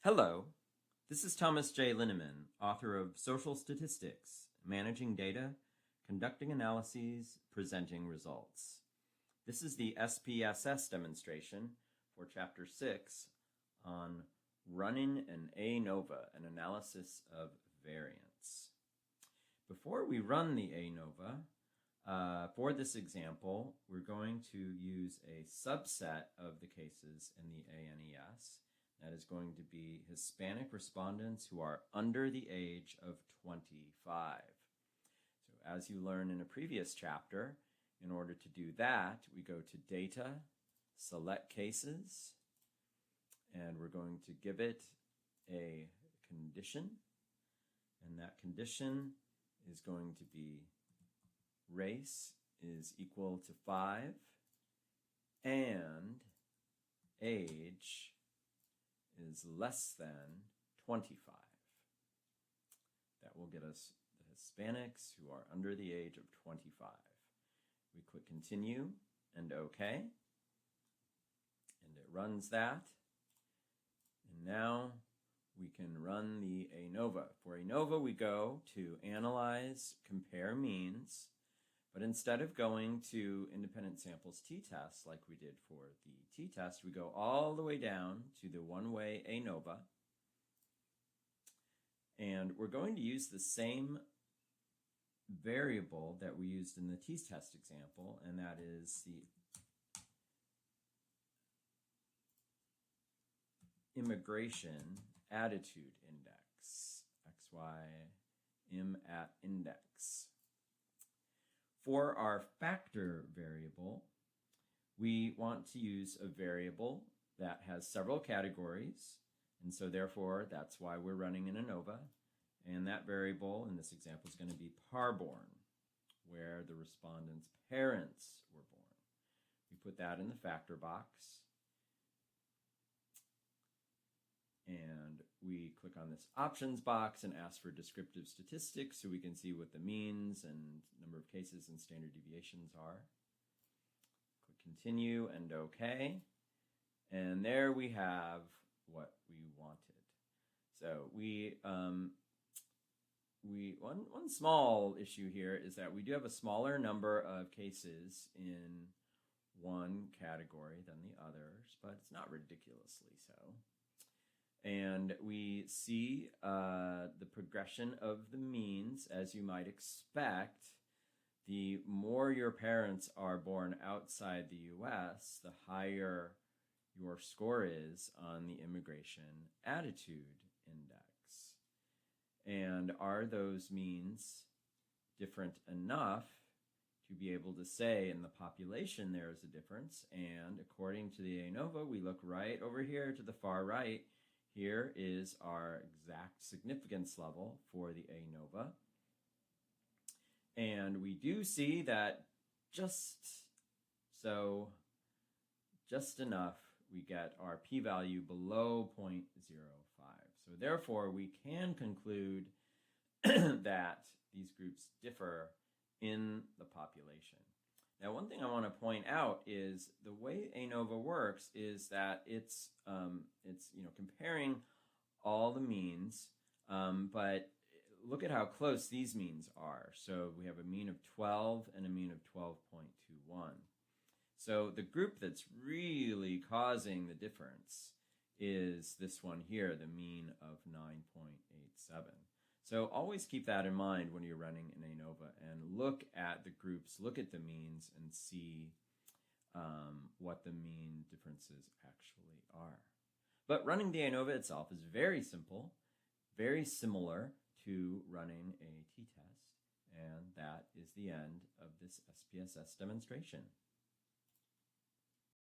Hello, this is Thomas J. Linneman, author of Social Statistics, Managing Data, Conducting Analyses, Presenting Results. This is the SPSS demonstration for Chapter 6 on running an ANOVA, an analysis of variance. Before we run the ANOVA, for this example, we're going to use a subset of the cases in the ANES. That is going to be Hispanic respondents who are under the age of 25. So as you learned in a previous chapter, in order to do that, we go to Data, Select Cases, and we're going to give it a condition. And that condition is going to be race is equal to 5 and age is less than 25. That will get us the Hispanics who are under the age of 25. We click continue and OK, and it runs that. And now we can run the ANOVA. For ANOVA, we go to Analyze, Compare Means, but instead of going to Independent Samples t-test like we did for the t-test, we go all the way down to the one-way ANOVA. And we're going to use the same variable that we used in the t-test example, and that is the Immigration Attitude Index, XY IM@ index. For our factor variable, we want to use a variable that has several categories, and so therefore that's why we're running an ANOVA. And that variable in this example is going to be parborn, where the respondent's parents were born. We put that in the factor box, and we click on this options box and ask for descriptive statistics so we can see what the means and number of cases and standard deviations are. Click continue and OK. And there we have what we wanted. So one small issue here is that we do have a smaller number of cases in one category than the others, but it's not ridiculously so. And we see the progression of the means, as you might expect. The more your parents are born outside the U.S., the higher your score is on the Immigration Attitude Index. And are those means different enough to be able to say in the population there is a difference? And according to the ANOVA, we look right over here to the far right. Here is our exact significance level for the ANOVA. And we do see that just enough, we get our p-value below 0.05. So therefore, we can conclude that these groups differ in the population. Now, one thing I want to point out is the way ANOVA works is that it's comparing all the means, but look at how close these means are. So we have a mean of 12 and a mean of 12.21. So the group that's really causing the difference is this one here, the mean of 9.87. So always keep that in mind when you're running an ANOVA and look at the groups, look at the means, and see what the mean differences actually are. But running the ANOVA itself is very simple, very similar to running a t-test, and that is the end of this SPSS demonstration.